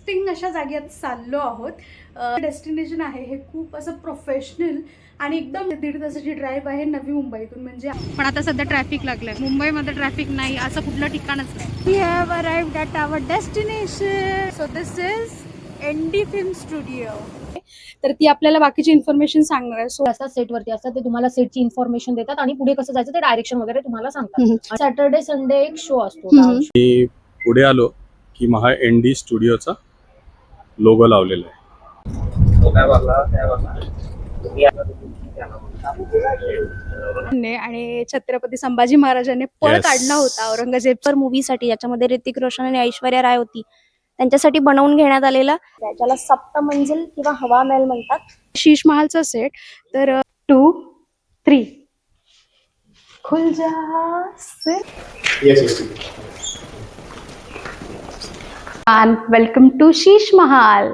Interesting अशा जागेत चाललो आहोत। डेस्टिनेशन आहे हे खूप असं प्रोफेशनल आणि एकदम 1.5 तासाची ड्राईव्ह आहे नवी मुंबईतून। म्हणजे पण आता सध्या ट्रॅफिक लागलंय, मुंबईमध्ये ट्रॅफिक नाही असं कुठलं ठिकाणच नाही। We have arrived at our destination, so this is ND film studio. तर ती आपल्याला बाकीची इन्फॉर्मेशन सांगणार आहे। सो असतात सेटवरती असतात, ते तुम्हाला सेटची इन्फॉर्मेशन देतात आणि पुढे कसं जायचं ते डायरेक्शन वगैरे तुम्हाला सांगतात। सॅटर्डे संडे एक शो असतो। मी पुढे आलो की महा एनडी स्टुडिओचा लोगो लावलेला आहे। आणि छत्रपती संभाजी महाराजांनी पळ काढला होता औरंगजेब मूवीसाठी, याच्यामध्ये ऋतिक रोशन आणि ऐश्वर्या राय होती, त्यांच्यासाठी बनवून घेण्यात आलेला, त्याच्याला सप्त मंजिल किंवा हवा महल म्हणतात। शीश महालचा सेट। तर 2 3 खुल जा से and welcome to Sheesh Mahal.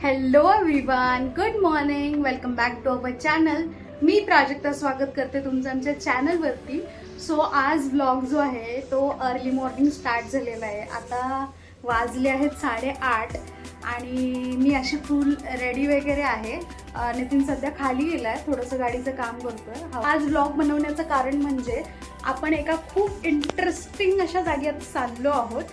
Hello everyone, good morning, welcome back to our channel. मी प्राजक्ता स्वागत करते तुमचं आमच्या चॅनलवरती। सो आज व्लॉग जो आहे तो अर्ली मॉर्निंग स्टार्ट झालेला आहे। आता वाजले आहेत 8:30 आणि मी अशी फुल रेडी वगैरे आहे। नितीन सध्या खाली गेला आहे, थोडंसं गाडीचं काम करतोय। आज व्लॉग बनवण्याचं कारण म्हणजे आपण एका खूप इंटरेस्टिंग अशा जागेत चाललो आहोत।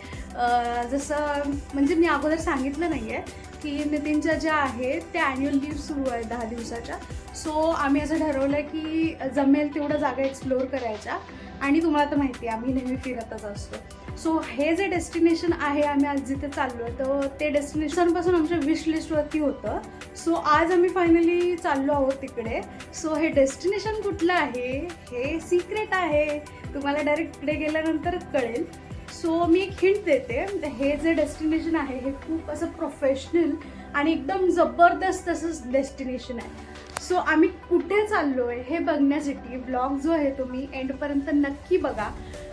जसं म्हणजे मी अगोदर सांगितलं नाही आहे की नितीनच्या ज्या आहेत त्या ॲन्युअल लीव्ह सुरू आहे 10 दिवसाच्या। सो आम्ही असं ठरवलं की जमेल तेवढं जागा एक्सप्लोअर करायच्या आणि तुम्हाला तर माहिती आहे आम्ही नेहमी फिरतच असतो। सो हे जे डेस्टिनेशन आहे आम्ही आज जिथे चाललो आहे तर ते डेस्टिनेशनपासून आमच्या विश लिस्टवरती होतं। सो आज आम्ही फायनली चाललो आहोत तिकडे। सो हे डेस्टिनेशन कुठलं आहे हे सिक्रेट आहे, तुम्हाला डायरेक्ट तिकडे गेल्यानंतरच कळेल। सो मी एक हिंट देते, हे जे डेस्टिनेशन आहे हे खूप असं प्रोफेशनल आणि एकदम जबरदस्त असं डेस्टिनेशन आहे। सो आम्ही कुठे चाललो आहे हे बघण्यासाठी ब्लॉग जो आहे तो मी एंडपर्यंत नक्की बघा।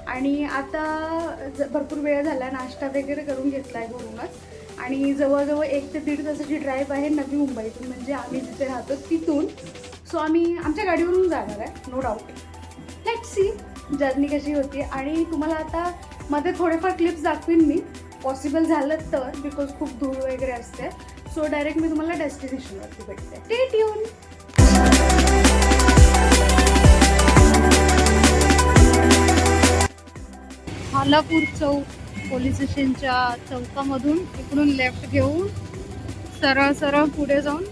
आणि आता भरपूर वेळ झाला, नाश्ता वगैरे करून घेतला आहे घरूनच आणि जवळजवळ 1 ते 1.5 तासाची ड्राईव्ह आहे नवी मुंबईतून, म्हणजे आम्ही जिथे राहतो तिथून। सो आम्ही आमच्या गाडीवरून जाणार आहे, no doubt. Let's see journey कशी होती आणि तुम्हाला आता मध्ये थोडेफार क्लिप्स दाखवीन मी, पॉसिबल झालं तर, बिकॉज खूप धूळ वगैरे असते। सो डायरेक्ट मी तुम्हाला डेस्टिनेशनवरती भेटते, स्टे ट्यून। हालापूर चौक पोलीस स्टेशनच्या चौकामधून इकडून लेफ्ट घेऊन सरळ सरळ पुढे जाऊन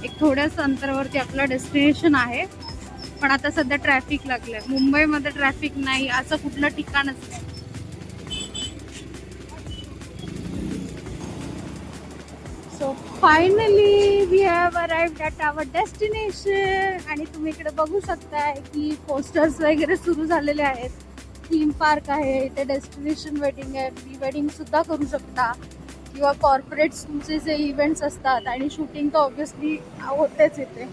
एक थोड्याच अंतरावरती आपलं डेस्टिनेशन आहे। पण आता सध्या ट्रॅफिक लागलंय, मुंबईमध्ये ट्रॅफिक नाही असं कुठलं ठिकाणच नाही। So finally we have arrived at our destination आणि तुम्ही इकडे बघू शकताय की पोस्टर्स वगैरे सुरू झालेले आहेत। थीम पार्क आहे इथे, डेस्टिनेशन वेडिंग आहे, प्री वेडिंग सुद्धा करू शकता किंवा कॉर्पोरेट्स तुमचे जे इव्हेंट्स असतात आणि शूटिंग तर ऑब्व्हियसली होतेच इथे।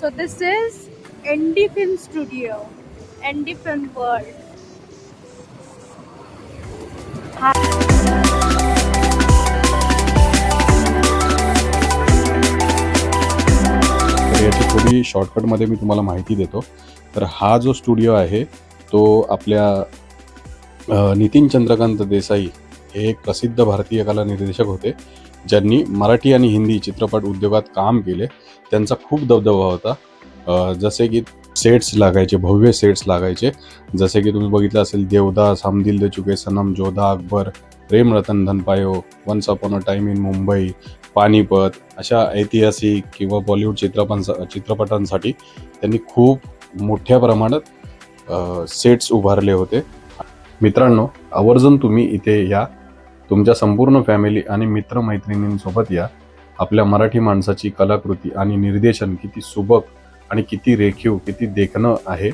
So this is ND film studio, ND film world. तर याची थोडी शॉर्टकटमध्ये मी तुम्हाला माहिती देतो। तर हा जो स्टुडिओ आहे तो आपल्या नितीन चंद्रकांत देसाई हे एक प्रसिद्ध भारतीय कला निर्देशक होते, ज्यांनी मराठी आणि हिंदी चित्रपट उद्योगात काम केले। त्यांचा खूप दबदबा होता, जसे की सेट्स लागायचे, भव्य सेट्स लागायचे, जसे की तुम्ही बघितलं असेल देवदास, हम दिल दे चुके सनम, जोधा अकबर, प्रेम Ratan Dhan Payo, once upon a time in Mumbai, Panipat, अशा ऐतिहासिक किंवा बॉलिवूड चित्रपटांसाठी त्यांनी खूप मोठ्या प्रमाणात सेट्स उभारले होते। मित्रांनो, आवर्जून तुम्ही इथे या, तुमच्या संपूर्ण फॅमिली आणि मित्रमैत्रिणींसोबत या। आपल्या मराठी माणसाची कलाकृती आणि निर्देशन किती सुबक आणि किती रेखीव, किती देखणं आहे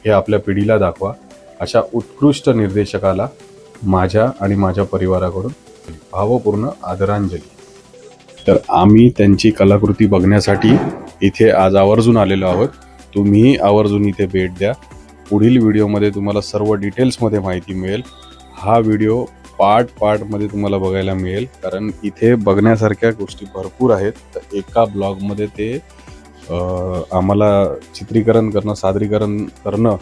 हे आपल्या पिढीला दाखवा। अशा उत्कृष्ट निर्देशकाला माझ्या आणि माझ्या परिवाराकडून भावपूर्ण आदरांजली। तर आम्ही त्यांची कलाकृती बघण्यासाठी इथे आज आवर्जून आलेलो आहोत। तुम्हीही आवर्जून इथे भेट द्या। पुढील व्हिडिओमध्ये तुम्हाला सर्व डिटेल्समध्ये माहिती मिळेल। हा व्हिडिओ पार्टमध्ये तुम्हाला बघायला मिळेल, कारण इथे बघण्यासारख्या गोष्टी भरपूर आहेत. तर एका ब्लॉगमध्ये ते आम्हाला चित्रीकरण करणं, सादरीकरण करणं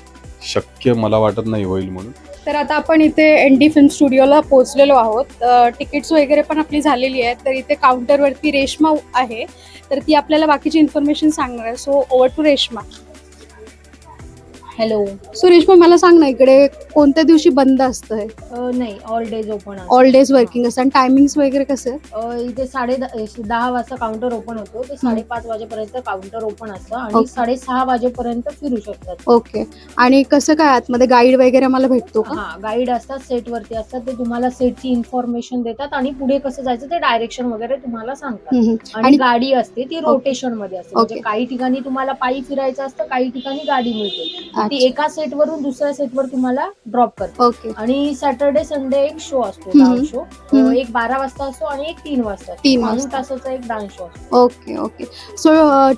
शक्य मला वाटत नाही होईल म्हणून. तर आता आपण इथे ND फिल्म स्टुडिओला पोहोचलेलो आहोत. तिकीट्स वगैरे पण आपली झालेली आहेत. तर इथे काउंटरवरती रेश्मा आहे, तर ती आपल्याला बाकीची इन्फॉर्मेशन सांगणार आहे. So over to Reshma. Hello. So Reshma, मला सांग ना, इकडे कोणत्या दिवशी बंद असतं हे? नाही, ऑल डेज ओपन असतं. ऑल डेज वर्किंग असतं. आणि टायमिंग्स वगैरे कसं आहे? इथे 10:30 वाजता काउंटर ओपन होतो ते 5:30 वाजेपर्यंत काउंटर ओपन असतं आणि Okay. 6:30 वाजेपर्यंत फिरू शकतात. ओके. आणि कसं काय आतमध्ये गाईड वगैरे मला भेटतो का? हा, गाईड असतात, सेट वरती असतात, ते तुम्हाला सेटची इन्फॉर्मेशन देतात आणि पुढे कसं जायचं ते डायरेक्शन वगैरे तुम्हाला सांगतात. हम्म. आणि आणि गाडी असते ती रोटेशन मध्ये असते. म्हणजे Okay. काही ठिकाणी तुम्हाला पायी फिरायचं असतं, काही ठिकाणी गाडी मिळते. ती एका सेट वरून दुसऱ्या सेटवर तुम्हाला ड्रॉप करते. ओके. आणि सॅटर्डे संडे एक शो असतो, हम्म. Dance show. हम्म. एक 12 वाजता असतो आणि एक 3 वाजता असतो. 3 3 वाजता. तासाचा एक डान्स शो असतो. Okay okay. सो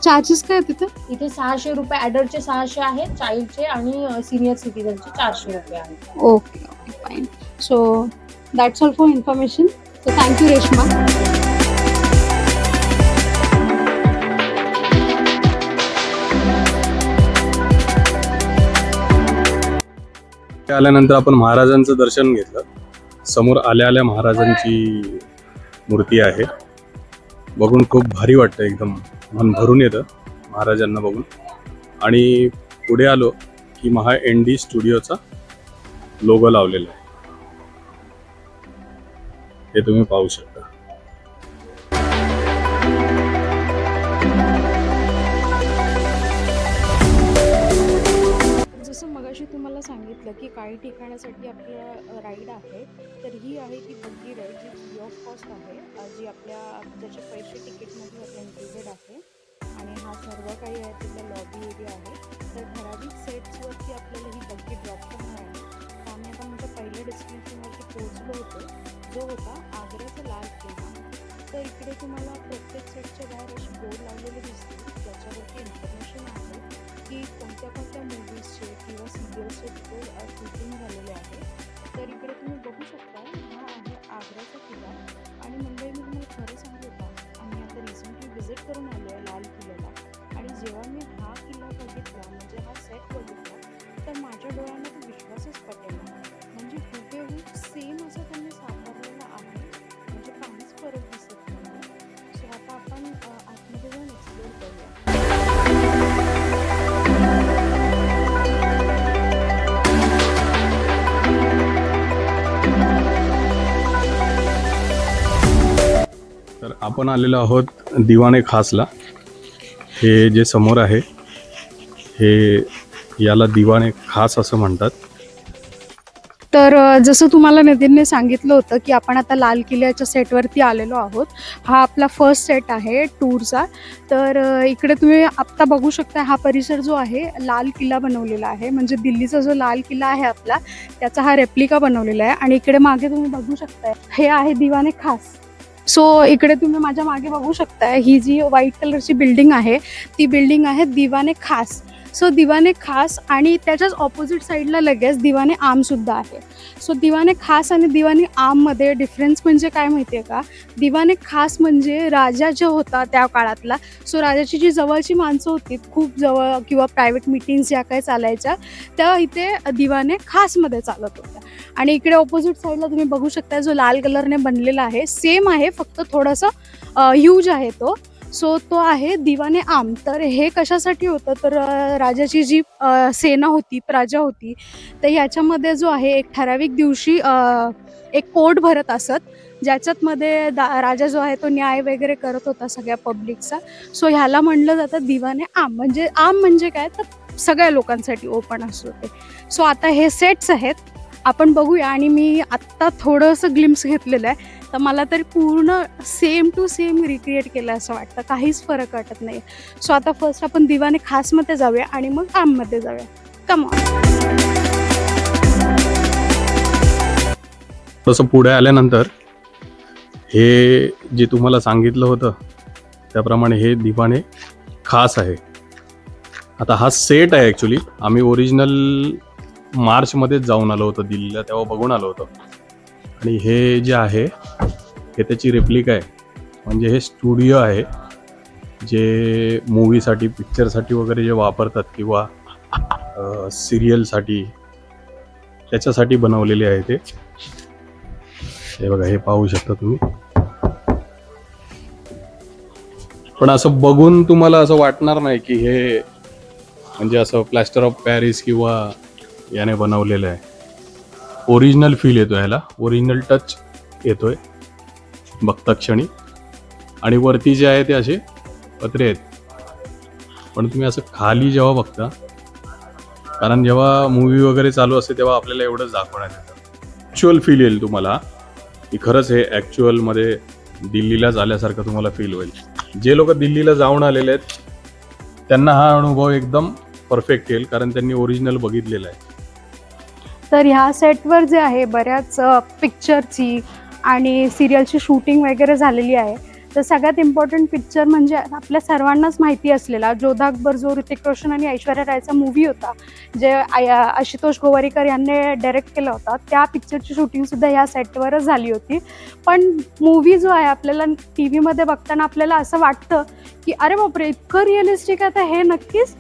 चार्जेस काय आहे तिथे? इथे 600 रुपये ॲडल्टचे 600 आहेत, चाइल्डचे आणि सिनियर सिटीजनचे 400 रुपये आहेत. Okay okay, fine. So that's all for information. So thank you Reshma. आल्यानंतर आपण महाराजांचं दर्शन घेतलं. समोर आल्या महाराजांची मूर्ती आहे. बघून खूप भारी वाटतं, एकदम मन भरून येतं महाराजांना बघून. आणि पुढे आलो की महा ND स्टुडिओचा लोगो लावलेला आहे, हे तुम्ही पाहू शकता. जसं मगाशी तुम्हाला सांगितलं की काही ठिकाणासाठी आपल्या राईड आहे, तर ही आहे ती बग्गी राईड, जी फ्री ऑफ कॉस्ट आहे, जी त्याचे पैसे तिकीटमध्ये आपल्या इन्क्लुडेड आहे. आणि हा सर्व काही आहे तिथला लॉबी एरिया आहे. तर ठराविक सेट्सवरती आपल्याला ही बग्गी ड्रॉप करणार आहे. तर आम्ही आता म्हणजे पहिल्या डेस्टिनेशनवरती पोहोचलो होतो, जो होता आग्र्याचा लाल किल्ला. तर इकडे तुम्हाला प्रत्येक सेटच्या बाहेर असे बोर्ड लावलेले दिसतील, ज्याच्यावरती इन्फॉर्मेशन आहे की कोणत्या कोणत्या मूवीजचे किंवा सिरियल्सचे तिथे शूटिंग झालेले आहे. तर इकडे तुम्ही बघू शकता, हा आहे आग्र्याचा किल्ला. आणि मंडळी, मी तुम्हाला खरं सांगू का, आम्ही आता रिसेंटली व्हिजिट करून आलो आहे लाल किल्ल्याला. आणि जेव्हा मी हा किल्ला बघितला, म्हणजे हा सेट बघितला, तर माझ्या डोळ्यांना तो विश्वासच पटेना. म्हणजे हुबेहूब सेम असं त्यांनी साकारलेलं आहे, म्हणजे काहीच फरक दिसत नाही. सो आता आपण आतमध्ये जाऊन एक्सप्लोर करूया. तर आपण आलेलो आहोत दिवाने खासला. हे जे समोर आहे, हे याला दिवाने खास असं म्हणतात. तर जसं तुम्हाला नितीनने सांगितलं होतं की आपण आता लाल किल्ल्याच्या सेटवरती आलेलो आहोत. हा आपला फर्स्ट सेट आहे टूरचा. तर इकडे तुम्ही आत्ता बघू शकता, हा परिसर जो आहे लाल किल्ला बनवलेला आहे. म्हणजे दिल्लीचा जो लाल किल्ला आहे आपला, त्याचा हा रेप्लिका बनवलेला आहे. आणि इकडे मागे तुम्ही बघू शकताय, हे आहे दिवाने खास. सो इकडे तुम्ही माझ्या मागे बघू शकताय, ही जी व्हाईट कलरची बिल्डिंग आहे, ती बिल्डिंग आहे दिवाने खास. सो दिवाने खास आणि त्याच्याच ऑपोजिट साईडला लगेच दिवाने आमसुद्धा आहे. सो दिवाने खास आणि दिवाने आममध्ये डिफरन्स म्हणजे काय माहिती आहे का? दिवाने खास म्हणजे राजा जो होता त्या काळातला, सो राजाची जी जवळची माणसं होती, खूप जवळ किंवा प्रायव्हेट मीटिंग्स ज्या काही चालायच्या, त्या इथे दिवाने खासमध्ये चालत होत्या. आणि इकडे ऑपोजिट साईडला तुम्ही बघू शकता, जो लाल कलरने बनलेला आहे, सेम आहे, फक्त थोडंसं ह्यूज आहे तो. सो तो आहे दिवाने आम. तर हे कशासाठी होतं, तर राजाची जी सेना होती, प्रजा होती, तर याच्यामध्ये जो आहे एक ठराविक दिवशी एक कोर्ट भरत असत, ज्याच्यातमध्ये राजा जो आहे तो न्याय वगैरे करत होता सगळ्या पब्लिकचा. सो ह्याला म्हणलं जातं दिवाने आम. म्हणजे आम म्हणजे काय, तर सगळ्या लोकांसाठी ओपन असतो ते. सो आता हे सेट्स आहेत, आपण बघूया. आणि मी आत्ता थोडंसं ग्लिम्स घेतलेलं आहे, तर मला तरी पूर्ण सेम टू सेम रिक्रिएट केलं असं वाटतं, काहीच फरक वाटत नाही. सो आता फर्स्ट आपण दिवाने खासमध्ये जाऊया आणि मग आममध्ये जाऊया. Come on. तसं पुढे आल्यानंतर हे जे तुम्हाला सांगितलं होतं त्याप्रमाणे हे दिवाने खास आहे. आता हा सेट आहे ॲक्च्युली. आम्ही ओरिजिनल मार्चमध्येच जाऊन आलो होतो दिल्लीला, तेव्हा बघून आलो होतो. आणि हे जे आहे हे त्याची रेप्लिका आहे, म्हणजे हे स्टुडिओ आहे जे मूवीसाठी पिक्चरसाठी वगैरे जे वापरतात किंवा सिरियलसाठी त्याच्यासाठी बनवलेले आहे ते. हे बघा, हे पाहू शकता तुम्ही. पण असं बघून तुम्हाला असं वाटणार नाही की हे म्हणजे असं प्लॅस्टर ऑफ पॅरिस किंवा याने बनवलेलं आहे. ओरिजिनल फील येतो ह्याला, ओरिजिनल टच येतोय बघता क्षणी. आणि वरती जे आहे ते असे पत्रे आहेत, पण तुम्ही असं खाली जेव्हा बघता, कारण जेव्हा मूवी वगैरे चालू असते तेव्हा आपल्याला एवढंच दाखवण्यात येतं. ॲक्च्युअल फील येईल तुम्हाला की खरंच हे ॲक्च्युअलमध्ये दिल्लीलाच आल्यासारखं तुम्हाला फील होईल. जे लोक दिल्लीला जाऊन आलेले आहेत त्यांना हा अनुभव एकदम परफेक्ट येईल, कारण त्यांनी ओरिजिनल बघितलेलं आहे. तर ह्या सेटवर जे आहे बऱ्याच पिक्चरची आणि सिरियलची शूटिंग वगैरे झालेली आहे. तर सगळ्यात इम्पॉर्टंट पिक्चर म्हणजे आपल्या सर्वांनाच माहिती असलेला जोधा अकबर, जो ऋतिक रोशन आणि ऐश्वर्या रायचा मूवी होता, जे आशुतोष गोवारीकर यांनी डायरेक्ट केला होता. त्या पिक्चरची शूटिंगसुद्धा ह्या सेटवरच झाली होती. पण मूवी जो आहे आपल्याला टी व्हीमध्ये बघताना आपल्याला असं वाटतं की अरे बापरे, इतकं रिअलिस्टिक आहे. तर हे नक्कीच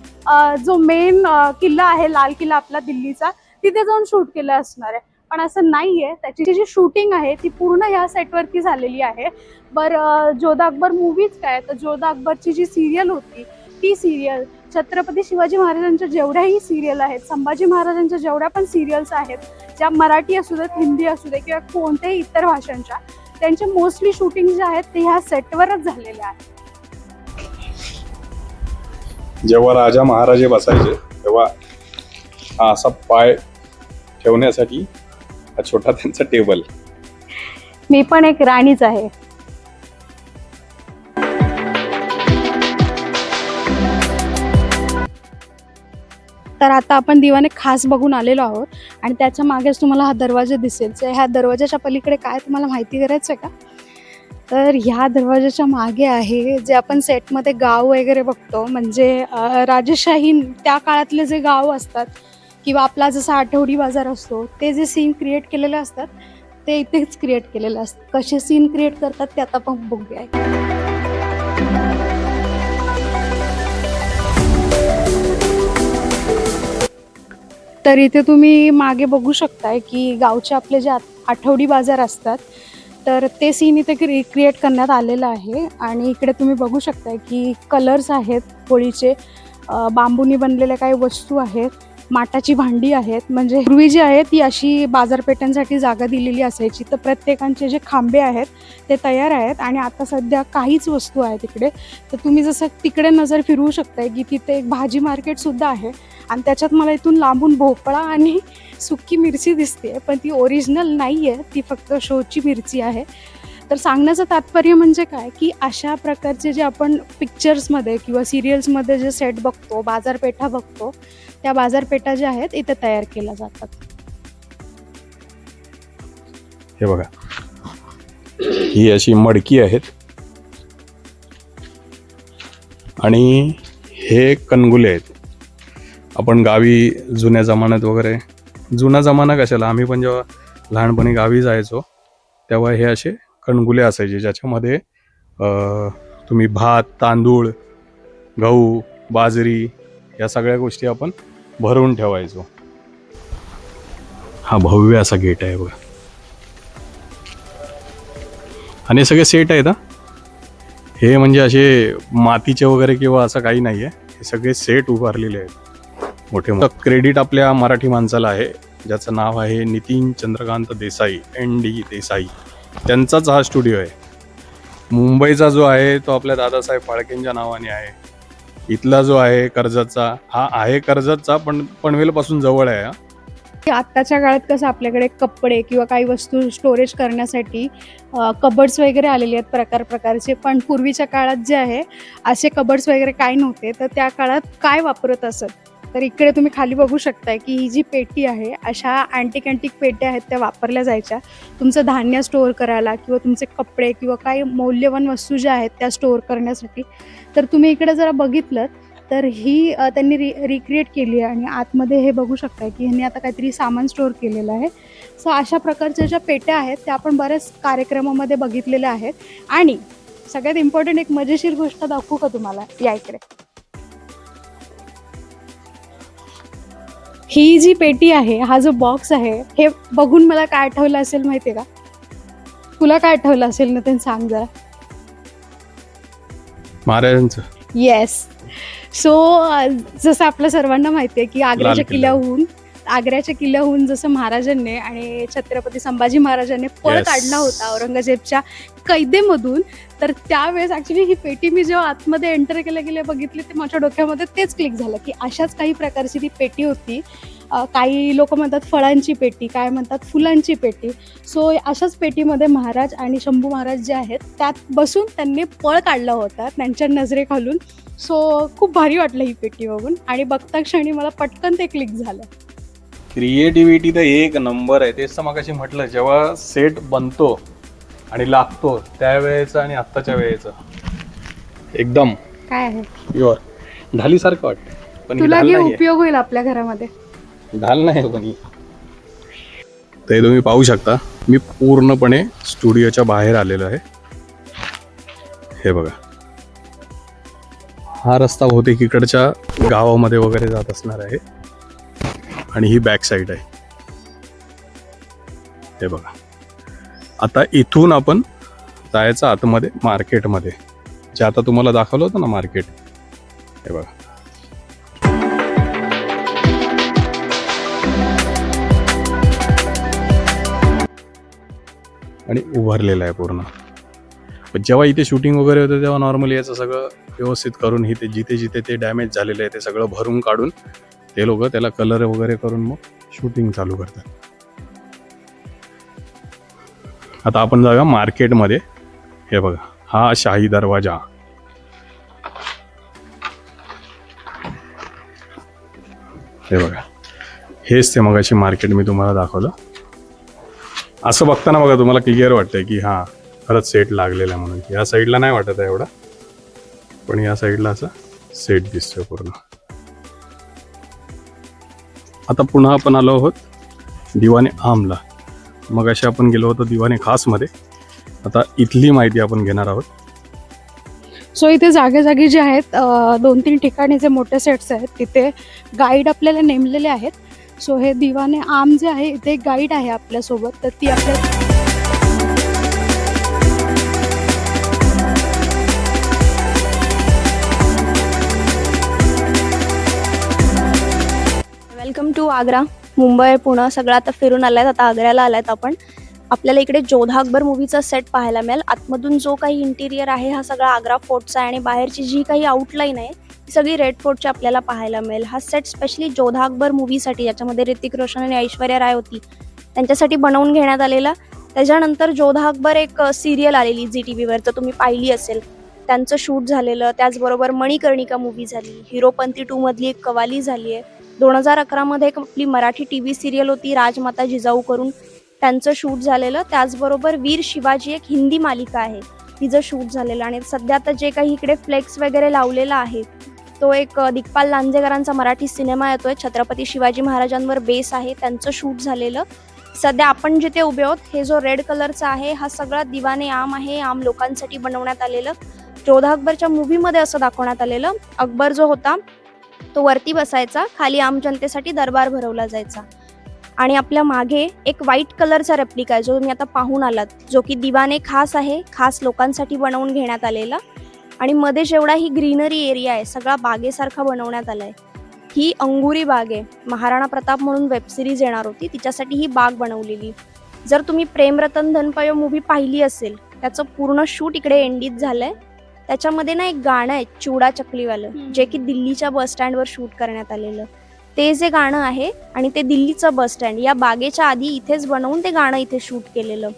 जो मेन किल्ला आहे, लाल किल्ला आपला दिल्लीचा, तिथे जाऊन शूट केलं असणार आहे. पण असं नाही आहे. त्याची जी शूटिंग आहे ती पूर्ण ह्या सेटवरती झालेली आहे. बरं, जोधा अकबर मूवीज काय, तर जोधा अकबरची जी सिरियल होती ती सिरियल, छत्रपती शिवाजी महाराजांच्या जेवढ्याही सिरियल आहेत, संभाजी महाराजांच्या जेवढ्या पण सिरियल्स आहेत, ज्या मराठी असू देत, हिंदी असू दे किंवा कोणत्याही इतर भाषांच्या, त्यांचे मोस्टली शूटिंग जे आहेत ते ह्या सेटवरच झालेले आहेत. जेव्हा राजा महाराजे बसायचे तेव्हा हा असा पाय ठेवण्यासाठी हा छोटा त्यांचा टेबल. मी पण एक राणीच आहे. तर आता आपण दिवाने खास बघून आलेलो आहोत आणि त्याच्या मागेच तुम्हाला हा दरवाजा दिसेल. तर ह्या दरवाजाच्या पलीकडे काय तुम्हाला माहिती करायचं आहे का? तर ह्या दरवाजाच्या मागे आहे जे आपण सेटमध्ये गाव वगैरे बघतो, म्हणजे राजेशाही त्या काळातले जे गाव असतात किंवा आपला जसा आठवडी बाजार असतो, ते जे सीन क्रिएट केलेले असतात ते इथेच क्रिएट केलेले असतात. कसे सीन क्रिएट करतात ते आता पण बघूया. तर इथे तुम्ही मागे बघू शकताय की गावचे आपले जे आठवडी बाजार असतात तर ते सीन इथे क्रिएट करण्यात आलेलं आहे. आणि इकडे तुम्ही बघू शकताय की कलर्स आहेत होळीचे, बांबूनी बनलेल्या काही वस्तू आहेत, माठाची भांडी आहेत. म्हणजे पूर्वी जी आहे ती अशी बाजारपेठांसाठी जागा दिलेली असायची. तर प्रत्येकांचे जे खांबे आहेत ते तयार आहेत आणि आता सध्या काहीच वस्तू आहेत तिकडे. तर तुम्ही जसं तिकडे नजर फिरवू शकताय की तिथे एक भाजी मार्केटसुद्धा आहे आणि त्याच्यात मला इथून लांबून भोपळा आणि सुकी मिरची दिसते, पण ती ओरिजिनल नाही आहे, ती फक्त शोची मिरची आहे. तर सांगण्याचं तात्पर्य म्हणजे काय की अशा प्रकारचे जे आपण पिक्चर्समध्ये किंवा सिरियल्समध्ये जे सेट बघतो, बाजारपेठा बघतो, त्या बाजारपेठा ज्या आहेत इथे तयार केल्या जातात. हे बघा, ही अशी मडकी आहेत आणि हे कणगुले आहेत. आपण गावी जुन्या जमान्यात वगैरे, जुना जमाना कशाला, आम्ही पण जेव्हा लहानपणी गावी जायचो तेव्हा हे असे कणगुले असायचे ज्याच्यामध्ये तुम्ही भात, तांदूळ, गहू, बाजरी या सगळ्या गोष्टी आपण भरून ठेवायचो. हा भव्य असा गेट आहे बघा. आणि सगळे सेट आहेत. हे म्हणजे असे मातीचे वगैरे किंवा असं काही नाही आहे, हे सगळे सेट उभारलेले आहेत मोठे मोठे. क्रेडिट आपल्या मराठी माणसाला आहे ज्याचं नाव आहे नितीन चंद्रकांत देसाई, ND देसाई. त्यांचाच हा स्टुडिओ आहे. मुंबईचा जो आहे तो आपल्या दादासाहेब फाळकेंच्या नावाने आहे. इथला जो आहे कर्जतचा, हा आहे कर्जतचा पण पनवेलपासून जवळ आहे. आत्ताच्या काळात कसं आपल्याकडे कपडे किंवा काही वस्तू स्टोरेज करण्यासाठी कबर्ड्स वगैरे आलेले आहेत प्रकारचे, पण पूर्वीच्या काळात जे आहे असे कबर्ड्स वगैरे काही नव्हते. तर त्या काळात काय वापरत असत, तर इकडे तुम्ही खाली बघू शकताय की ही जी पेटी आहे, अशा अँटिक पेट्या आहेत त्या वापरल्या जायच्या तुमचं धान्य स्टोअर करायला किंवा तुमचे कपडे किंवा काही मौल्यवान वस्तू ज्या आहेत त्या स्टोअर करण्यासाठी. तर तुम्ही इकडे जरा बघितलं तर ही त्यांनी रिक्रिएट केली आहे आणि आतमध्ये हे बघू शकता की ह्यांनी आता काहीतरी सामान स्टोअर केलेलं आहे. सो अशा प्रकारच्या ज्या पेट्या आहेत त्या आपण बऱ्याच कार्यक्रमामध्ये बघितलेल्या आहेत. आणि सगळ्यात इम्पॉर्टंट एक मजेशीर गोष्ट दाखवू का तुम्हाला, या इकडे. ही जी पेटी आहे, हा जो बॉक्स आहे, हे बघून मला काय आठवलं असेल माहिती आहे का? तुला काय आठवलं असेल ना, ते सांग जरा. महाराजांचं. येस. सो जसं आपल्या सर्वांना माहिती आहे की आग्र्याच्या किल्ल्याहून जसं महाराजांनी आणि छत्रपती संभाजी महाराजांनी पळ Yes. काढला होता औरंगजेबच्या कैदेमधून, तर त्यावेळेस ॲक्च्युली ही पेटी मी जेव्हा आतमध्ये एंटर केल्या बघितली, ते माझ्या डोक्यामध्ये तेच क्लिक झालं की अशाच काही प्रकारची ती पेटी होती. काही लोक म्हणतात फळांची पेटी, काय म्हणतात फुलांची पेटी. सो अशाच पेटीमध्ये महाराज आणि शंभू महाराज जे आहेत त्यात बसून त्यांनी पळ काढला होता त्यांच्या नजरेखालून. सो खूप भारी वाटलं ही पेटी बघून आणि बघता क्षणी मला पटकन ते क्लिक झालं. क्रिएटिव्हिटी तर एक नंबर आहे. तेच तर मगाशी म्हटलं, जेव्हा सेट बनतो आणि लागतो त्यावेळेचं आणि आत्ताच्या वेळेचं एकदम काय आहे प्युअर ढालीसारखं वाटतं. पण ही तुला ढाल घे, नाहीये. उपयोग होईल आपल्या घरामध्ये. ढाल नाही पण ही. ते तुम्ही पाहू शकता, मी पूर्णपणे स्टुडिओच्या बाहेर आलेलो आहे. हे बघा, हा रस्ता बहुतेक इकडच्या गावामध्ये वगैरे जात असणार आहे आणि ही बॅक साईड आहे. हे बघा, आता इथून आपण जायचं आतमध्ये मार्केटमध्ये, जे आता तुम्हाला दाखवलं होतं ना मार्केट. हे बघा, आणि उभारलेलं आहे पूर्ण. पण जेव्हा इथे शूटिंग वगैरे होतं तेव्हा नॉर्मली याचं सगळं व्यवस्थित करून इथे जिथे जिथे ते डॅमेज झालेलं आहे ते सगळं भरून काढून ते लोक त्याला कलर वगैरे करून मग शूटिंग चालू करतात. आता आपण जाऊया मार्केटमध्ये. हे बघा, हा शाही दरवाजा. हे बघा, हेच ते मगाशी मार्केट मी तुम्हाला दाखवलं. असं बघताना बघा तुम्हाला क्लिअर वाटतंय की हां खरंच सेट लागलेला आहे म्हणून. या साईडला नाही वाटत आहे एवढा, पण या साईडला असा सेट दिसतोय पूर्ण. आता पुन्हा आपण आलो आहोत दिवाने आमला. मग असे आपण गेलो होतो दिवाने खासमध्ये. आता इथली माहिती आपण घेणार आहोत. सो इथे जागेजागी जे आहेत 2-3 ठिकाणी जे मोठे सेट्स आहेत तिथे गाईड आपल्याला नेमलेले आहेत. सो हे दिवाने आम जे आहे इथे एक गाईड आहे आपल्यासोबत, तर ती वेलकम टू आग्रा. मुंबई पुणे सगळं आता फिरून आलायत, आता आग्र्याला आलायत आपण. आपल्याला इकडे जोधा अकबर मूवीचा सेट पाहायला मिळेल. आतमधून जो काही इंटिरियर आहे हा सगळा आग्रा फोर्टचा आहे आणि बाहेरची जी काही आउटलाईन आहे ती सगळी रेड फोर्टची आपल्याला पाहायला मिळेल. हा सेट स्पेशली जोधा अकबर मूवीसाठी, ज्याच्यामध्ये ऋतिक रोशन आणि ऐश्वर्या राय होती, त्यांच्यासाठी बनवून घेण्यात आलेला. त्याच्यानंतर जोधा अकबर एक सिरियल आलेली ZTVवर, तर तुम्ही पाहिली असेल, त्यांचं शूट झालेलं. त्याचबरोबर मणिकर्णिका मूवी झाली, हिरोपंती 2 मधली एक कवाली झाली आहे. 2011 एक आपली मराठी TV सिरियल होती राजमाता जिजाऊ करून, त्यांचं शूट झालेलं. त्याचबरोबर वीर शिवाजी एक हिंदी मालिका आहे, तिचं शूट झालेलं. आणि सध्या आता जे काही इकडे फ्लेक्स वगैरे लावलेला आहे तो एक दिग्पाल लांजेकरांचा मराठी सिनेमा येतोय, छत्रपती शिवाजी महाराजांवर बेस आहे, त्यांचं शूट झालेलं. सध्या आपण जिथे उभे आहोत हे जो रेड कलरचा आहे हा सगळा दिवाने आम आहे, आम लोकांसाठी बनवण्यात आलेलं. जोधा अकबरच्या मूवीमध्ये असं दाखवण्यात आलेलं, अकबर जो होता तो वरती बसायचा, खाली आम जनतेसाठी दरबार भरवला जायचा. आणि आपल्या मागे एक व्हाईट कलरचा रेप्लिका आहे जो तुम्ही आता पाहून आलात, जो की दिवाने खास आहे, खास लोकांसाठी बनवून घेण्यात आलेला. आणि मध्ये जेवढा ही ग्रीनरी एरिया आहे सगळा बागेसारखा बनवण्यात आला आहे. ही अंगुरी बाग आहे, महाराणा प्रताप म्हणून वेबसिरीज येणार होती तिच्यासाठी ही बाग बनवलेली. जर तुम्ही प्रेम रतन धन पायो मूवी पाहिली असेल, त्याचं पूर्ण शूट इकडे एंडीत झालंय. त्याच्यामध्ये ना एक गाणं आहे चुडा चकलीवालं, जे की दिल्लीच्या बस स्टँडवर शूट करण्यात आलेलं. ते जे गाणं आहे आणि ते दिल्लीचं बस स्टँड या बागेच्या आधी इथेच बनवून ते गाणं इथे शूट केलेलं.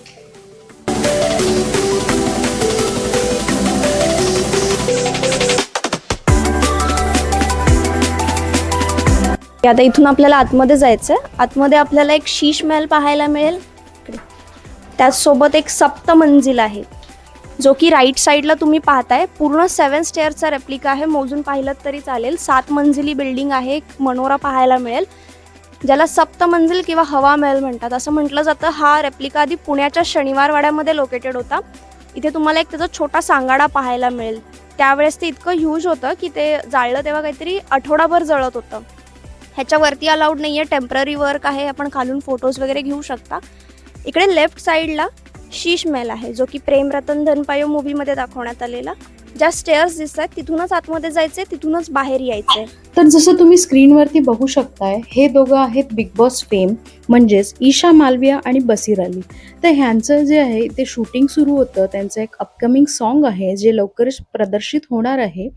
आता इथून आपल्याला आतमध्ये जायचंय. आतमध्ये आपल्याला एक शीश महल पाहायला मिळेल, त्याचसोबत एक सप्त मंजिल आहे. जो की राईट साईडला तुम्ही पाहताय. पूर्ण 7 स्टेअरचा रेप्लिका आहे. मोजून पाहिलं तरी चालेल. 7 मंजिली बिल्डिंग आहे. एक मनोरा पाहायला मिळेल, ज्याला सप्त मंजिल किंवा हवा महल म्हणतात असं म्हटलं जातं. हा रेप्लिका आधी पुण्याच्या शनिवार वाड्यामध्ये लोकेटेड होता. इथे तुम्हाला एक त्याचा छोटा सांगाडा पाहायला मिळेल. त्यावेळेस ते इतकं ह्यूज होतं की ते जाळलं तेव्हा काहीतरी आठवडाभर जळत होतं. ह्याच्यावरती अलाउड नाही आहे, टेम्पररी वर्क आहे. आपण खालून फोटोज वगैरे घेऊ शकता. इकडे लेफ्ट साईडला शीश महल आहे, जो की प्रेम रतन धन पायो मूवीमध्ये दाखवण्यात आलेला. ज्या स्टेअर्स दिसत आहेत तिथूनच आतमध्ये जायचे, तिथूनच बाहेर यायचे. तर जसं तुम्ही स्क्रीनवरती बघू शकताय, हे दोघं आहेत बिग बॉस फेम, म्हणजेच ईशा मालविया आणि बसीर अली. तर ह्यांचं जे आहे ते शूटिंग सुरू होतं. त्यांचं एक अपकमिंग सॉन्ग आहे जे लवकरच प्रदर्शित होणार आहे.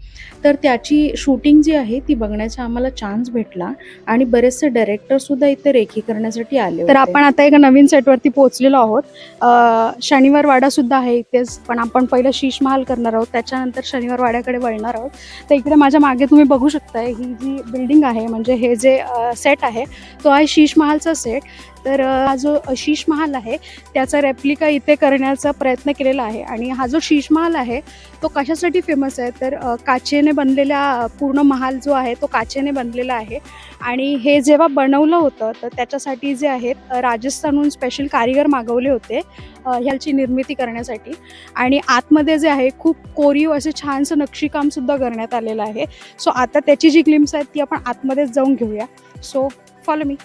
तर त्याची शूटिंग जी आहे ती बघण्याचा आम्हाला चान्स भेटला आणि बरेचसे डायरेक्टरसुद्धा इथे रेखी करण्यासाठी आले होते. तर आपण आता एका नवीन सेटवरती पोहोचलेलो आहोत. शनिवार वाडासुद्धा आहे इथेच, पण आपण पहिलं शीश महाल करणार आहोत, त्याच्यानंतर शनिवार वाड्याकडे वळणार आहोत. तर इकडे माझ्या मागे तुम्ही बघू शकताय, ही जी बिल्डिंग आहे म्हणजे हे जे सेट आहे तो आहे शीश महालचा सेट. तर हा जो शीश महाल आहे त्याचा रेप्लिका इथे करण्याचा प्रयत्न केलेला आहे. आणि हा जो शीश महाल आहे तो कशासाठी फेमस आहे तर काचेने बनलेल्या, पूर्ण महाल जो आहे तो काचेने बनलेला आहे. आणि हे जेव्हा बनवलं होतं तर त्याच्यासाठी जे आहेत राजस्थानहून स्पेशल कारिगर मागवले होते ह्याची निर्मिती करण्यासाठी. आणि आतमध्ये जे आहे खूप कोरीव असे छानसं नक्षीकामसुद्धा करण्यात आलेलं आहे. सो आता त्याची जी ग्लिम्स आहेत ती आपण आतमध्येच जाऊन घेऊया. So follow me.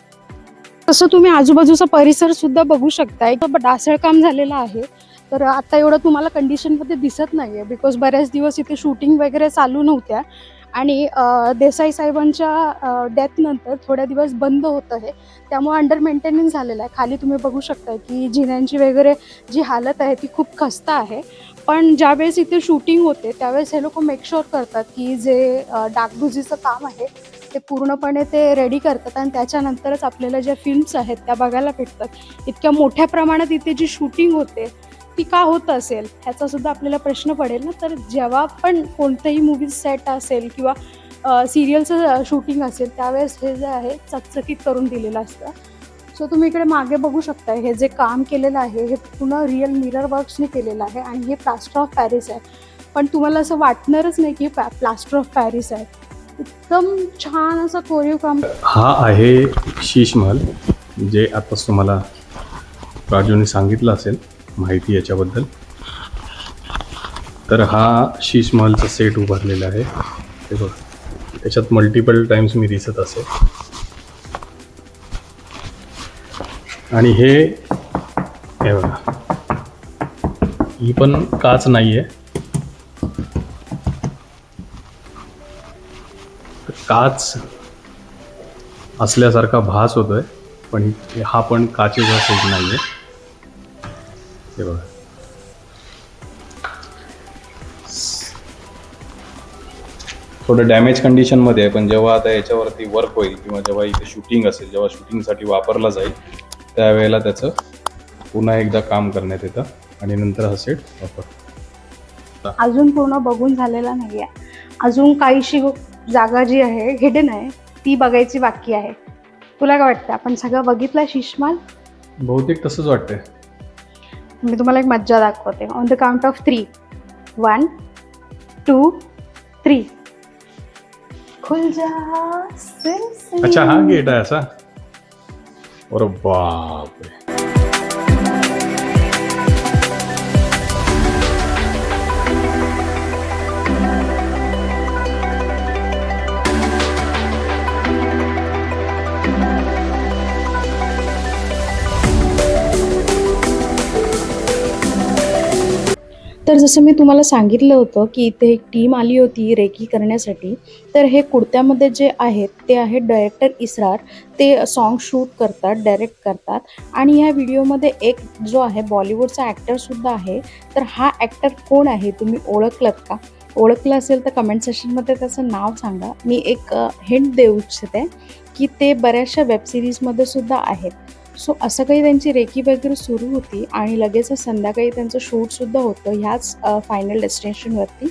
तसं तुम्ही आजूबाजूचा परिसर सुद्धा बघू शकताय. डासळ काम झालेलं आहे. तर आता एवढं तुम्हाला कंडिशनमध्ये दिसत नाही आहे, बिकॉज बऱ्याच दिवस इथे शूटिंग वगैरे चालू नव्हत्या. आणि देसाई साहेबांच्या डेथनंतर थोड्या दिवस बंद होतं हे, त्यामुळे अंडर मेंटेनन्स झालेलं आहे. खाली तुम्ही बघू शकता की जिन्यांची वगैरे जी हालत आहे ती खूप खस्ता आहे. पण ज्यावेळेस इथे शूटिंग होते त्यावेळेस हे लोक मेक शुअर करतात की जे डागडुजीचं काम आहे ते पूर्णपणे ते रेडी करतात आणि त्याच्यानंतरच आपल्याला ज्या फिल्म्स आहेत त्या बघायला भेटतात. इतक्या मोठ्या प्रमाणात इथे जी शूटिंग होते ती का होत असेल ह्याचा सुद्धा आपल्याला प्रश्न पडेल ना. तर जेव्हा पण कोणतंही मूवी सेट असेल किंवा सिरियलचं शूटिंग असेल त्यावेळेस हे जे आहे चकचकीत करून दिलेलं असतं. सो तुम्ही इकडे मागे बघू शकता, हे जे काम केलेलं आहे हे पूर्ण रिअल मिरर वर्क्सने केलेलं आहे आणि हे प्लास्टर ऑफ पॅरिस आहे. पण तुम्हाला असं वाटणारच नाही की प्लास्टर ऑफ पॅरिस आहे. एकदम छान असं कोरीव काम. हा आहे शीश महल, जे आताच तुम्हाला राजूने सांगितलं असेल माहिती याच्याबद्दल. तर हा शीश महलचा सेट उभारलेला आहे. हे बघ, त्याच्यात मल्टिपल टाइम्स मी दिसत असेल. आणि हे बघा, ही पण काच नाही आहे, काच असल्यासारखा भास होतोय, पण हा पण काचेचा सेट नाही आहे. हे बघा, थोडं डॅमेज कंडिशनमध्ये आहे. पण जेव्हा आता याच्यावरती वर्क होईल किंवा जेव्हा इथे शूटिंग असेल, जेव्हा शूटिंगसाठी वापरला जाईल त्यावेळेला त्याचं पुन्हा एकदा काम करण्यात येतं आणि नंतर हा सेट वापर. अजून पूर्ण बघून झालेला नाही आहे. अजून काहीशी जागा जी आहे हिडन आहे ती बघायची बाकी आहे. तुला काय वाटतं, आपण सगळं बघितलं शीशमाल? बहुतेक तसंच वाटतंय. मी तुम्हाला एक मज्जा दाखवते. On the count of 3, 1, 2, 3. खुल जा से. अच्छा, हा गेट आहे असा. अरे बापरे. तर जसं मी तुम्हाला सांगितलं होतं की इथे एक टीम आली होती रेकी करण्यासाठी. तर हे कुर्त्यामध्ये जे आहेत ते आहेत डायरेक्टर इसरार. ते सॉन्ग शूट करतात, डायरेक्ट करतात. आणि ह्या व्हिडिओमध्ये एक जो आहे बॉलिवूडचा ॲक्टरसुद्धा आहे. तर हा ॲक्टर कोण आहे, तुम्ही ओळखलत का? ओळखलं असेल तर कमेंट सेक्शनमध्ये त्याचं नाव सांगा. मी एक हिंट देऊ इच्छिते की ते बऱ्याचशा वेबसिरीजमध्ये सुद्धा आहेत. सो असं काही त्यांची रेकी वगैरे सुरू होती आणि लगेचच संध्याकाळी त्यांचं शूटसुद्धा होतं ह्याच फायनल डेस्टिनेशनवरती.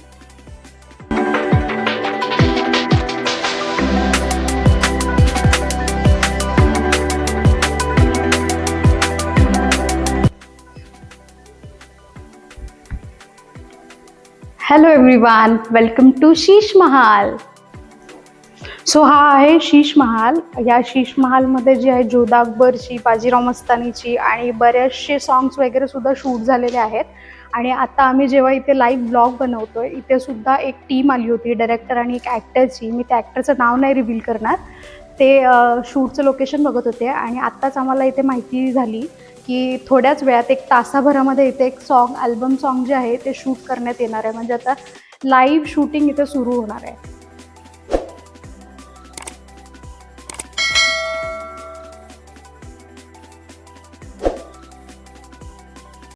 Hello everyone, welcome to Sheesh Mahal. So हा आहे शीश महाल. या शीश महालमध्ये जी आहे जोधा अकबरची, बाजीराव मस्तानीची आणि बरेचसे सॉंग्स वगैरे सुद्धा शूट झालेले आहेत. आणि आता आम्ही जेव्हा इथे लाईव्ह ब्लॉग बनवतोय, इथे सुद्धा एक टीम आली होती, डायरेक्टर आणि एक ॲक्टरची. मी त्या ॲक्टरचं नाव नाही रिव्हील करणार. ते शूटचं लोकेशन बघत होते आणि आत्ताच आम्हाला इथे माहिती झाली की थोड्याच वेळात 1 तासाभरामध्ये इथे एक अल्बम सॉन्ग जे आहे ते शूट करण्यात येणार आहे. म्हणजे आता लाईव्ह शूटिंग इथे सुरू होणार आहे.